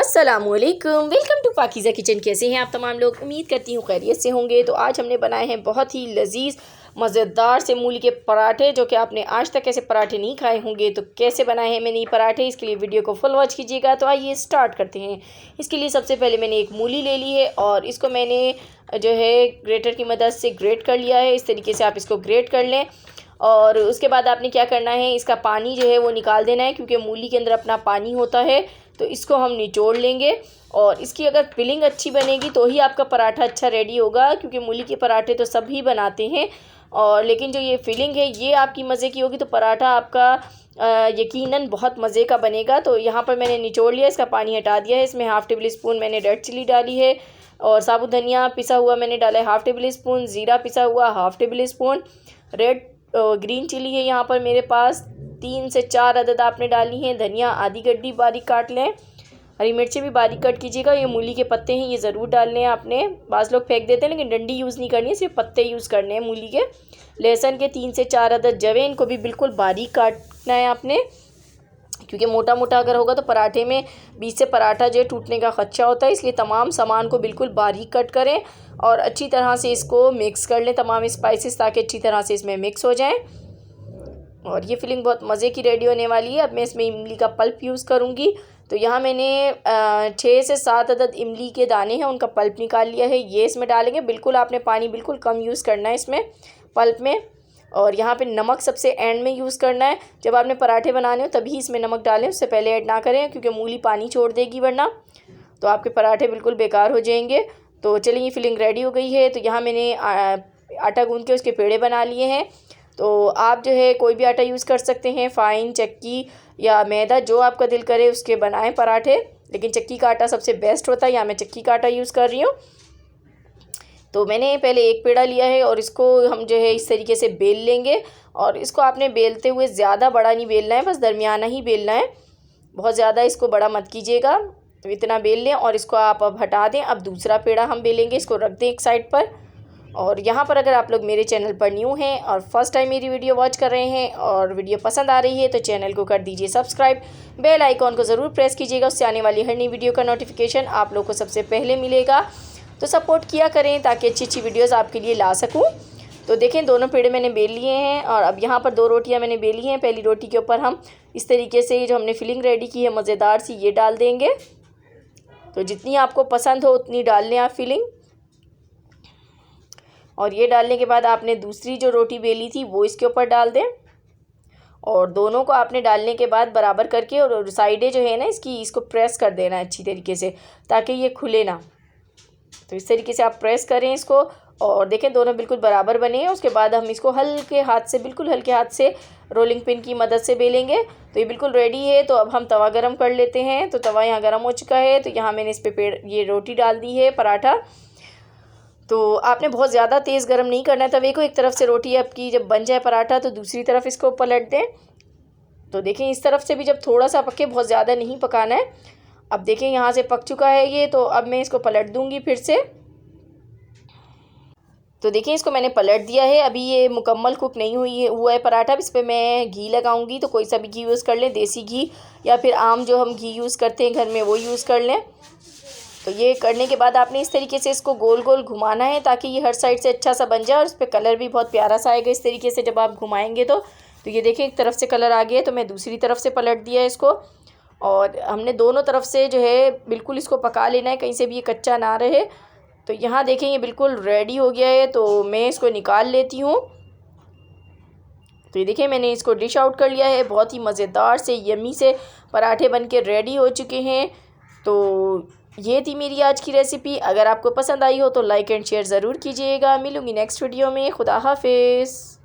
अस्सलामुअलैकुम, welcome to Pakeezah kitchen. कैसे हैं आप तमाम लोग? उम्मीद करती हूँ खैरियत से होंगे। तो आज हमने बनाए हैं बहुत ही लजीज मज़ेदार से मूली के पराठे, जो कि आपने आज तक ऐसे पराठे नहीं खाए होंगे। तो कैसे बनाए हैं मैंने ये पराठे, इसके लिए वीडियो को फुल वॉच कीजिएगा। तो आइए स्टार्ट करते हैं। इसके लिए सबसे पहले मैंने एक मूली ले ली है और इसको मैंने जो है ग्रेटर की मदद से ग्रेट कर लिया है। इस तरीके से आप इसको ग्रेट कर लें और उसके बाद आपने क्या करना है, इसका पानी जो है वो निकाल देना है, क्योंकि मूली के अंदर अपना पानी होता है। तो इसको हम निचोड़ लेंगे और इसकी अगर फिलिंग अच्छी बनेगी तो ही आपका पराठा अच्छा रेडी होगा, क्योंकि मूली के पराठे तो सभी बनाते हैं और लेकिन जो ये फिलिंग है ये आपकी मज़े की होगी तो पराठा आपका यकीनन बहुत मज़े का बनेगा। तो यहाँ पर मैंने निचोड़ लिया, इसका पानी हटा दिया है। इसमें हाफ़ टेबल स्पून मैंने रेड चिली डाली है और साबुत धनिया पिसा हुआ मैंने डाला है हाफ़ टेबल स्पून, ज़ीरा पिसा हुआ half tablespoon, red green chilli है यहाँ पर मेरे पास 3 से 4 अदद आपने डाली हैं। धनिया आधी गड्डी बारीक काट लें, हरी मिर्चें भी बारीक कट कीजिएगा। ये मूली के पत्ते हैं, ये ज़रूर डालने हैं आपने। बाज़ लोग फेंक देते हैं लेकिन डंडी यूज़ नहीं करनी है, सिर्फ पत्ते यूज़ करने हैं मूली के। लहसुन के 3 से 4 अदद जवे, इनको भी बिल्कुल बारीक काटना है आपने, क्योंकि मोटा मोटा अगर होगा तो पराठे में बीच से पराठा जो है टूटने का खदशा होता है। इसलिए तमाम सामान को बिल्कुल बारीक कट करें और अच्छी तरह से इसको मिक्स कर लें, तमाम स्पाइसेस, ताकि अच्छी तरह से इसमें मिक्स हो जाएं। और ये फिलिंग बहुत मज़े की रेडी होने वाली है। अब मैं इसमें इमली का पल्प यूज़ करूँगी। तो यहाँ मैंने 6 से 7 अदद इमली के दाने हैं, उनका पल्प निकाल लिया है, ये इसमें डालेंगे। बिल्कुल आपने पानी बिल्कुल कम यूज़ करना है इसमें पल्प में। और यहाँ पे नमक सबसे एंड में यूज़ करना है, जब आपने पराठे बनाने हो तभी इसमें नमक डालें, उससे पहले ऐड ना करें, क्योंकि मूली पानी छोड़ देगी वरना तो आपके पराठे बिल्कुल बेकार हो जाएंगे। तो चलिए ये फिलिंग रेडी हो गई है। तो यहाँ मैंने आटा गूँध के उसके पेड़े बना लिए हैं। तो आप जो है कोई भी आटा यूज़ कर सकते हैं, फ़ाइन, चक्की या मैदा, जो आपका दिल करे उसके बनाएं पराठे, लेकिन चक्की का आटा सबसे बेस्ट होता है। यहाँ मैं चक्की का आटा यूज़ कर रही हूँ। तो मैंने पहले एक पेड़ा लिया है और इसको हम जो है इस तरीके से बेल लेंगे। और इसको आपने बेलते हुए ज़्यादा बड़ा नहीं बेलना है, बस दरमियाना ही बेलना है, बहुत ज़्यादा इसको बड़ा मत कीजिएगा। तो इतना बेल लें और इसको आप अब हटा दें। अब दूसरा पेड़ा हम बेलेंगे, इसको रख दें एक साइड पर। और यहाँ पर अगर आप लोग मेरे चैनल पर न्यू हैं और फर्स्ट टाइम मेरी वीडियो वॉच कर रहे हैं और वीडियो पसंद आ रही है तो चैनल को कर दीजिए सब्सक्राइब, बेल आइकॉन को ज़रूर प्रेस कीजिएगा, उससे आने वाली हर नई वीडियो का नोटिफिकेशन आप लोग को सबसे पहले मिलेगा। तो सपोर्ट किया करें ताकि अच्छी अच्छी वीडियोज़ आपके लिए ला सकूँ। तो देखें दोनों पेड़े मैंने बेल लिए हैं और अब यहाँ पर 2 रोटियाँ मैंने बेली हैं। पहली रोटी के ऊपर हम इस तरीके से जो हमने फिलिंग रेडी की है मज़ेदार सी, ये डाल देंगे। तो जितनी आपको पसंद हो उतनी डाल लें आप फिलिंग। और ये डालने के बाद आपने दूसरी जो रोटी बेली थी वो इसके ऊपर डाल दें और दोनों को आपने डालने के बाद बराबर करके और साइडें जो है ना इसकी, इसको प्रेस कर देना है अच्छी तरीके से, ताकि ये खुले ना। तो इस तरीके से आप प्रेस करें इसको और देखें दोनों बिल्कुल बराबर बने हैं। उसके बाद हम इसको हल्के हाथ से, बिल्कुल हल्के हाथ से रोलिंग पिन की मदद से बेलेंगे। तो ये बिल्कुल रेडी है। तो अब हम तवा गरम कर लेते हैं। तो तवा यहाँ गरम हो चुका है। तो यहाँ मैंने इस पे ये रोटी डाल दी है, पराठा। तो आपने बहुत ज़्यादा तेज़ गरम नहीं करना है तवे को। एक तरफ से रोटी आपकी जब बन जाए पराठा तो दूसरी तरफ इसको पलट दें। तो देखें इस तरफ से भी जब थोड़ा सा पके, बहुत ज़्यादा नहीं पकाना है। अब देखें यहाँ से पक चुका है ये। तो अब मैं इसको पलट दूँगी फिर से। तो देखिए इसको मैंने पलट दिया है। अभी ये मुकम्मल कुक नहीं हुआ है पराठा। इस पर मैं घी लगाऊंगी, तो कोई सा भी घी यूज़ कर लें, देसी घी या फिर आम जो हम घी यूज़ करते हैं घर में वो यूज़ कर लें। तो ये करने के बाद आपने इस तरीके से इसको गोल गोल घुमाना है ताकि ये हर साइड से अच्छा सा बन जाए और इस पर कलर भी बहुत प्यारा सा आएगा इस तरीके से जब आप घुमाएंगे। तो ये देखिए एक तरफ से कलर आ गया है, तो मैं दूसरी तरफ से पलट दिया इसको। और हमने दोनों तरफ से जो है बिल्कुल इसको पका लेना है, कहीं से भी ये कच्चा ना रहे। तो यहाँ देखें ये बिल्कुल रेडी हो गया है। तो मैं इसको निकाल लेती हूँ। तो ये देखिए मैंने इसको डिश आउट कर लिया है। बहुत ही मज़ेदार से यम्मी से पराठे बन के रेडी हो चुके हैं। तो ये थी मेरी आज की रेसिपी। अगर आपको पसंद आई हो तो लाइक एंड शेयर ज़रूर कीजिएगा। मिलूँगी नेक्स्ट वीडियो में। खुदा हाफिज़।